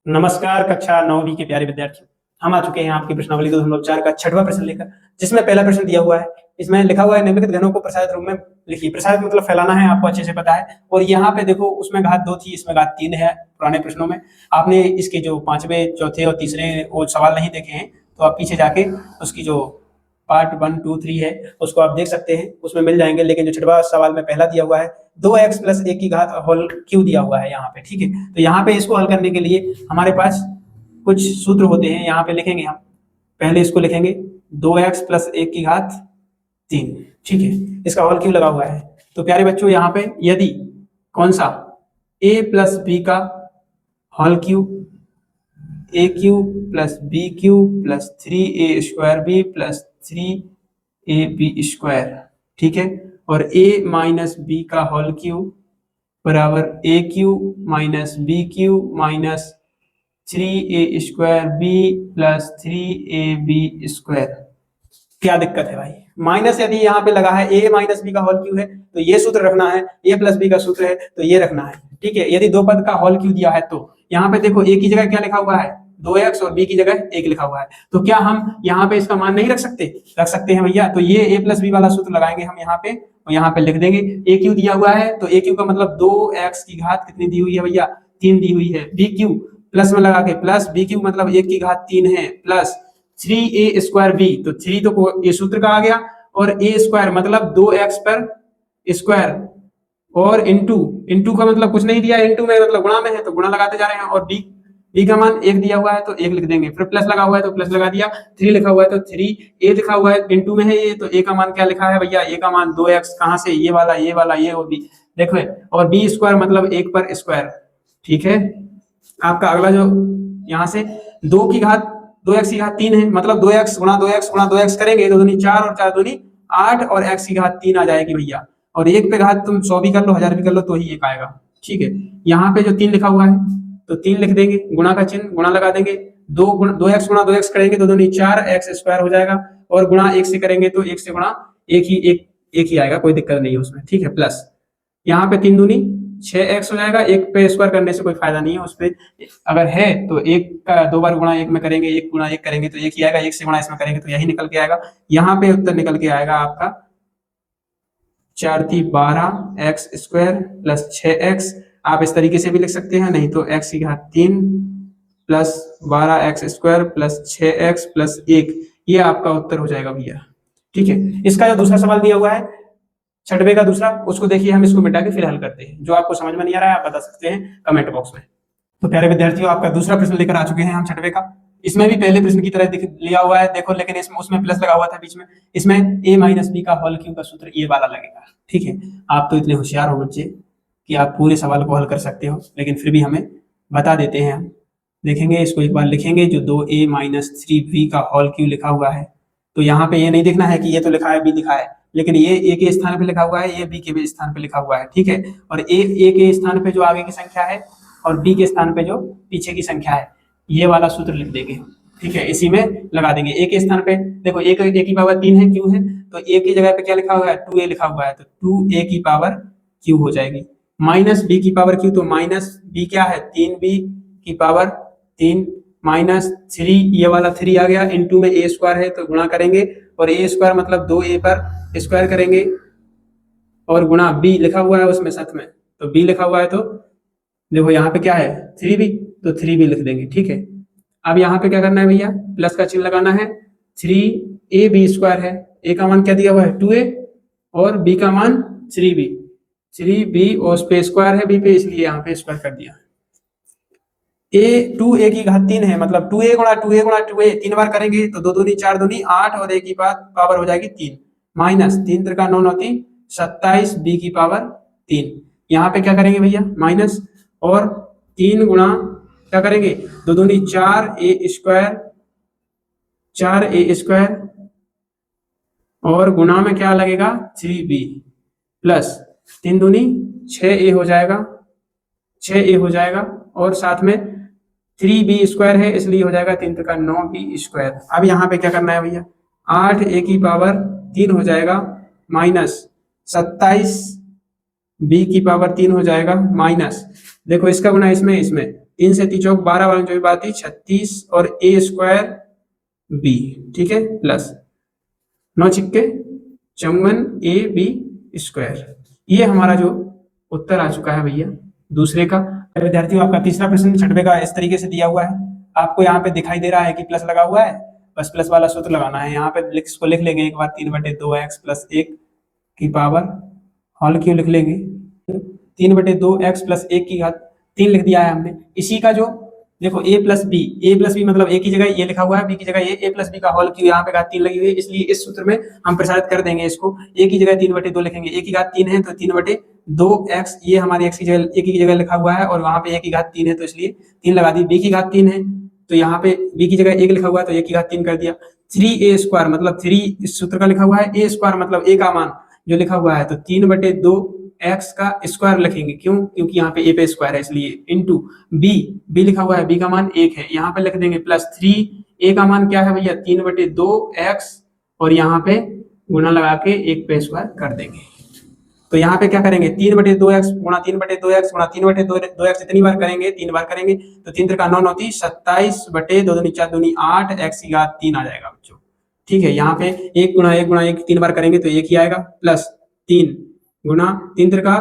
नमस्कार कक्षा 9वीं के प्यारे विद्यार्थियों। हम आ चुके हैं आपकी प्रश्नावली 2.4 का छठवां प्रश्न लेकर, जिसमें पहला प्रश्न दिया हुआ है। इसमें लिखा हुआ है निम्नलिखित घनों को प्रसारित रूप में लिखिए। प्रसारित मतलब फैलाना है, आपको अच्छे से पता है। और यहाँ पे देखो, उसमें घात 2 थी, इसमें घात 3 है। पुराने प्रश्नों में आपने इसके जो पांचवें, चौथे और तीसरे वो सवाल नहीं देखे हैं, तो आप पीछे जाके उसकी जो पार्ट 1, 2, 3 है उसको आप देख सकते हैं, उसमें मिल जाएंगे। लेकिन जो छठवां सवाल में पहला दिया हुआ है 2x प्लस 1 की घात होल क्यू दिया हुआ है यहाँ पे, ठीक है। तो यहाँ पे इसको हल करने के लिए हमारे पास कुछ सूत्र होते हैं, यहाँ पे लिखेंगे हम। पहले इसको लिखेंगे 2x प्लस 1 की घात 3, ठीक है। इसका होल क्यू लगा हुआ है। तो प्यारे बच्चों, यहाँ पे यदि कौन सा a प्लस बी का whole cube, A cube plus B cube plus 3a² B plus 3ab square, ठीक है। और a माइनस बी का होल क्यू बराबर A cube minus B cube minus 3a² B plus 3ab square. क्या दिक्कत है भाई? माइनस यदि यहाँ पे लगा है, a माइनस बी का होल क्यू है तो ये सूत्र रखना है, a प्लस बी का सूत्र है तो ये रखना है, ठीक है। यदि दो पद का होल क्यू दिया है तो यहाँ पे देखो a की जगह क्या लिखा हुआ है 2x और b की जगह 1 लिखा हुआ है। तो क्या हम यहाँ पे इसका मान नहीं रख सकते? रख सकते हैं भैया। तो ये a प्लस बी वाला सूत्र लगाएंगे हम यहाँ पे, और यहाँ पे लिख देंगे ए क्यू दिया हुआ है तो ए क्यू का मतलब 2x की घात कितनी दी हुई है भैया? 3 दी हुई है। बी क्यू प्लस में लगा के प्लस बी क्यू मतलब 1 की घात 3 है प्लस 3a² बी, तो 3 तो ये सूत्र का आ गया, और a² मतलब 2x पर स्क्वायर, और इंटू का मतलब कुछ नहीं दिया, इंटू में मतलब गुणा में है तो गुणा लगाते जा रहे हैं। और बी का मान 1 दिया हुआ है तो 1 लिख देंगे, फिर प्लस लगा हुआ है तो प्लस लगा दिया, 3 लिखा हुआ है तो 3, a लिखा हुआ है इंटू में है ये, तो a का मान क्या लिखा है भैया? a का मान 2x, कहां से? ये वाला ये और b देखो, और b² मतलब 1 पर स्क्वायर, ठीक है। आपका अगला जो यहाँ से 2 की घात 2x की घात 3 है, मतलब 2x गुणा 2x गुणा 2x करेंगे तो 2 दूनी 4 और 4 दूनी 8 और x की घात 3 आ जाएगी भैया। और 1 पे घात तुम 100 भी कर लो, 1000 भी कर लो तो ही 1 आएगा, ठीक है। यहाँ पे जो 3 लिखा हुआ है तो 3 लिख देंगे, गुणा का चिन्ह गुणा लगा देंगे, 2x गुणा 2x करेंगे तो 2 दूनी 4x² हो जाएगा, और गुणा 1 से करेंगे तो 1 से गुणा 1 ही आएगा, कोई दिक्कत नहीं है उसमें, ठीक है। प्लस यहाँ पे 3 दूनी 6x हो जाएगा, 1 पे स्क्वायर करने से कोई फायदा नहीं है उस पे, अगर है तो 1 का 2 बार गुणा 1 में करेंगे, 1 गुणा 1 करेंगे तो 1 ही आएगा, 1 से गुणा इसमें करेंगे तो यही निकल के आएगा। यहाँ पे उत्तर निकल के आएगा आपका 4 × 12 x² प्लस 6x। आप इस तरीके से भी लिख सकते हैं, नहीं तो x की घात 3 plus 12x² plus 6x plus 1, ये आपका उत्तर हो जाएगा भैया, ठीक है। इसका जो दूसरा सवाल दिया हुआ है छठवे का दूसरा, उसको देखिए, हम इसको मिटा के फिर हल करते हैं। जो आपको समझ में नहीं आ रहा है आप बता सकते हैं कमेंट बॉक्स में। तो प्यारे विद्यार्थियों, आपका दूसरा प्रश्न लेकर आ चुके हैं हम छठवे का। इसमें भी पहले प्रश्न की तरह लिया हुआ है देखो, लेकिन इसमें उसमें प्लस लगा हुआ था बीच में। इसमें a माइनस बी का होल क्यू का सूत्र ये वाला लगेगा, ठीक है। आप तो इतने होशियार हो बच्चे कि आप पूरे सवाल को हल कर सकते हो, लेकिन फिर भी हमें बता देते हैं हम। देखेंगे इसको एक बार, लिखेंगे जो 2a माइनस 3b का होल क्यू लिखा हुआ है, तो यहाँ पे ये नहीं देखना है कि ये तो लिखा है बी लिखा है, लेकिन ये ए के स्थान पे लिखा हुआ है, ये बी के स्थान पे लिखा हुआ है, ठीक है। और ए के स्थान पे जो आगे की संख्या है और बी के स्थान पे जो पीछे की संख्या है, ये वाला सूत्र लिख देंगे, ठीक है। इसी में लगा देंगे। ए के स्थान पे देखो ए की पावर 3 है, क्यू है, तो ए की जगह पे क्या लिखा हुआ है? 2a लिखा हुआ है, तो 2a की पावर क्यू हो जाएगी। माइनस बी की पावर क्यू, तो माइनस बी क्या है? 3b की पावर 3 माइनस 3, ये वाला 3 आ गया, इंटू में a² है तो गुणा करेंगे, और a² मतलब 2a पर स्क्वायर करेंगे, और गुणा b लिखा हुआ है उसमें साथ में, तो b लिखा हुआ है तो देखो यहाँ पे क्या है 3b, तो 3b लिख देंगे, ठीक है। अब यहाँ पे क्या करना है भैया? प्लस का चिन्ह लगाना है। 3ab² है, a का मान क्या दिया हुआ है? 2a, और b का मान 3b और उस पे स्क्वायर है b पे, इसलिए यहाँ पे स्क्वायर कर दिया। 2a की घात 3 है, मतलब 2a गुणा 2a गुणा 2a 3 बार करेंगे तो 2 दूनी 4 दूनी 8 और a की पावर हो जाएगी 3, माइनस 3 त्रिका 9 9 27 b की पावर 3। यहाँ पे क्या करेंगे भैया? माइनस, और 3 गुणा क्या करेंगे? 2 दूनी 4a² और गुणा में क्या लगेगा? 3b प्लस 3 दूनी 6a हो जाएगा, और साथ में 3b² है इसलिए हो जाएगा 3 त्रिका 9b²। अब यहाँ पे क्या करना है भैया? 8a की पावर 3 हो जाएगा, माइनस 27b की पावर 3 हो जाएगा, माइनस देखो इसका गुना इसमें 3 से 3 चौक 12, 12 चौक बात 36 और ए स्क्वायर बी, ठीक है, प्लस 9 छिक्के 54 ए बी स्क्वायर। ये हमारा जो उत्तर आ चुका है भैया दूसरे का। विद्यार्थियों आपका तीसरा प्रश्न छठवे का इस तरीके से दिया हुआ है, आपको यहाँ पे दिखाई दे रहा है कि प्लस लगा हुआ है, बस प्लस वाला सूत्र लगाना है। यहाँ पे इसको लिख लेंगे एक बार 3/2x प्लस 1 की पावर हॉल क्यों लिख लेंगे, 3/2x प्लस 1 की घात 3 लिख दिया है हमने। इसी का जो देखो a प्लस बी मतलब a की जगह ये लिखा हुआ है, b की जगह ये a प्लस बी का होल क्यों यहाँ पे घात 3 लगी हुई है, इसलिए इस सूत्र में हम प्रसारित कर देंगे इसको। a की जगह 3/2 लिखेंगे, a की घात 3 है तो 3/2x, ये हमारी x की जगह a की जगह लिखा हुआ है और वहां पे a की घात 3 है तो इसलिए 3 लगा दी। b की घात 3 है तो यहाँ पे b की जगह 1 लिखा हुआ है तो a की घात 3 कर दिया। 3a स्क्वायर मतलब 3 इस सूत्र का लिखा हुआ है, a स्क्वायर मतलब a का मान जो लिखा हुआ है तो 3/2x का स्क्वायर लिखेंगे, क्यों, क्योंकि यहाँ पे a पे स्क्वायर है इसलिए, इनटू b लिखा हुआ है, b का मान 1 है, यहाँ पे लिख देंगे प्लस 3a का मान क्या है भैया 3/2x और यहाँ पे गुना लगा के 1 पे स्क्वायर कर देंगे। तो यहाँ पे क्या करेंगे 3/2x गुणा 3/2x गुणा 3/2x इतनी बार करेंगे, 3 बार करेंगे तो 3 3 9 9 27/2 दूनी 4 दूनी 8 x की घात 3 आ जाएगा बच्चों, ठीक है। यहाँ पे 1 गुणा 1 गुणा 1 3 बार करेंगे तो 1 ही आएगा, प्लस 3 गुणा 3 3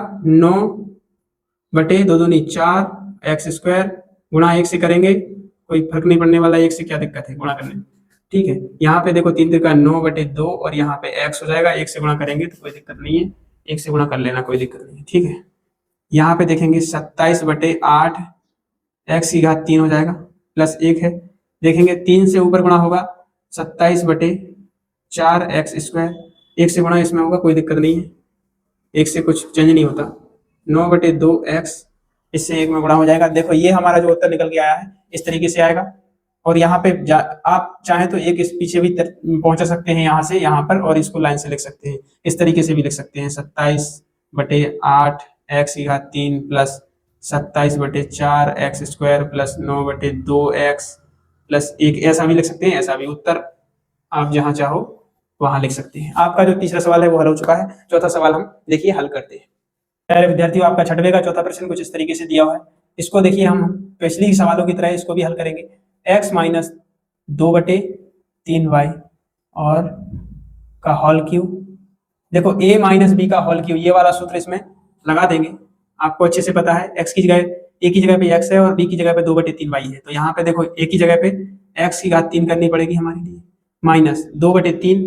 9/2 दूनी 4 x स्क्वायर गुणा 1 से करेंगे, कोई फर्क नहीं पड़ने वाला, 1 से क्या दिक्कत है गुणा करने में, ठीक है। यहाँ पे देखो 3 3 9/2 और यहाँ पे x हो जाएगा, 1 से गुणा करेंगे तो कोई दिक्कत नहीं है, 1 से गुणा कर लेना कोई दिक्कत नहीं है, ठीक है। यहाँ पे देखेंगे 27/8 x की घात 3 हो जाएगा, प्लस 1 है, देखेंगे 3 से ऊपर गुणा होगा 27/4 x स्क्वायर, 1 से गुणा इसमें होगा कोई दिक्कत नहीं है, 1 से कुछ चेंज नहीं होता, 9/2x इससे 1 में गुणा हो जाएगा। देखो ये हमारा जो उत्तर निकल के आया है इस तरीके से आएगा। और यहाँ पे आप चाहें तो एक इस पीछे भी पहुंचा सकते हैं यहाँ से यहाँ पर, और इसको लाइन से लिख सकते हैं, इस तरीके से भी लिख सकते हैं 27/8 x की घात 3 plus 27/4 x square plus 9/2x plus 1, ऐसा भी लिख सकते हैं, ऐसा भी। उत्तर आप जहां चाहो वहां लिख सकते हैं। आपका जो तीसरा सवाल है वो हल हो चुका है, चौथा सवाल हम देखिए हल करते हैं। प्यारे विद्यार्थियों आपका छठवे का चौथा प्रश्न कुछ इस तरीके से दिया हुआ है, इसको देखिए हम पिछली सवालों की तरह इसको भी हल करेंगे। x माइनस 2/3y और का होल क्यूब, देखो a माइनस बी का होल क्यूब, ये वाला सूत्र इसमें लगा देंगे, आपको अच्छे से पता है x की जगह a की जगह पे x है और b की जगह पे 2/3y है, तो यहाँ पे देखो a की जगह पे x की घात 3 करनी पड़ेगी हमारे लिए, माइनस 2/3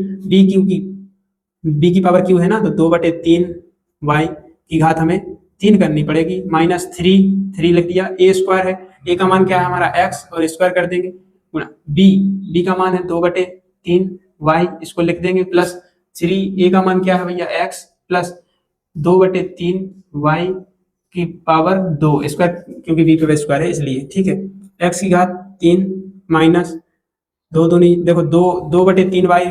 b की पावर q है ना, तो 2/3y की घात हमें 3 करनी पड़ेगी, माइनस 3 लिख दिया, a स्क्वायर है, a का मान क्या है हमारा x और स्क्वायर कर देंगे, गुणा b का मान है 2/3y, इसको लिख देंगे, प्लस 3a का मान क्या है भैया x प्लस 2/3y की पावर 2 स्क्वायर, क्योंकि b पे स्क्वायर है इसलिए, ठीक है। x की घात 3 माइनस 2 दूनी देखो 2/3y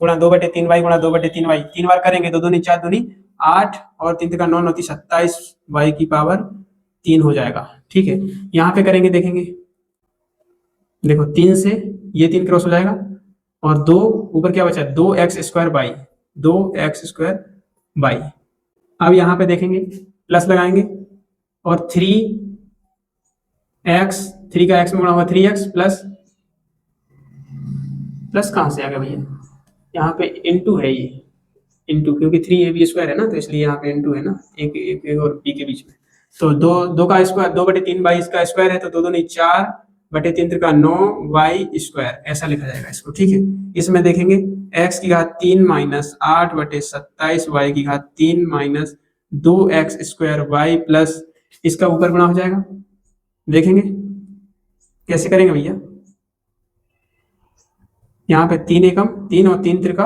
गुणा 2/3y गुणा 2/3y 3 बार करेंगे, 2 दूनी 4 दूनी 8 और 3 3 9 9 27y की पावर 3 हो जाएगा, ठीक है। यहाँ पे करेंगे, देखेंगे देखो 3 से ये 3 क्रॉस हो जाएगा और 2 ऊपर क्या बचा 2x स्क्वायर बाई। अब यहाँ पे देखेंगे प्लस लगाएंगे और 3 का x में गुणा होगा 3x प्लस कहाँ से आ गया भैया, यहाँ पे इनटू है, ये इनटू क्योंकि 3ab स्क्वायर है ना, तो इसलिए यहाँ पे इनटू है ना, एक और b के बीच में, तो 2 का स्क्वायर 2/3 इसका स्क्वायर है तो 2 दूनी 4/3 का 9y स्क्वायर, ऐसा लिखा जाएगा इसको, ठीक है। इसमें देखेंगे x की घात 3 माइनस 8/27y की घात 3 minus 2x square y plus इसका ऊपर गुणा हो जाएगा, देखेंगे कैसे करेंगे भैया, यहाँ पे 3 एकम 3 और 3 त्रिका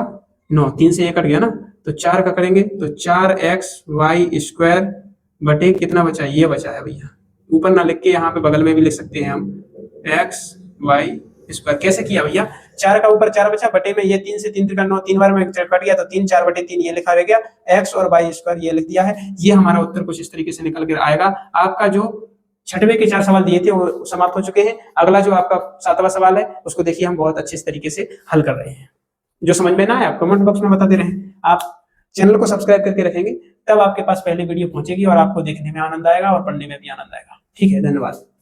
9, 3 से 1 कट गया ना, तो 4 का करेंगे तो 4xy स्क्वायर बटे कितना बचा, ये बचा है भैया, ऊपर ना लिख के यहाँ पे बगल में भी लिख सकते हैं हम xy स्क्वायर। कैसे किया भैया, 4 का ऊपर 4 बचा, बटे में ये 3 से 3 त्रिका 9, 3 बार में कट गया तो 3 4/3 ये लिखा रह गया, x और y स्क्वायर ये लिख दिया है। ये हमारा उत्तर कुछ इस तरीके से निकल कर आएगा। आपका जो छठवे के 4 सवाल दिए थे वो समाप्त हो चुके हैं। अगला जो आपका 7वां सवाल है उसको देखिए हम बहुत अच्छे तरीके से हल कर रहे हैं। जो समझ में ना आए आप कमेंट बॉक्स में बता दे रहे हैं। आप चैनल को सब्सक्राइब करके रखेंगे तब आपके पास पहले वीडियो पहुंचेगी और आपको देखने में आनंद आएगा और पढ़ने में भी आनंद आएगा। ठीक है, धन्यवाद।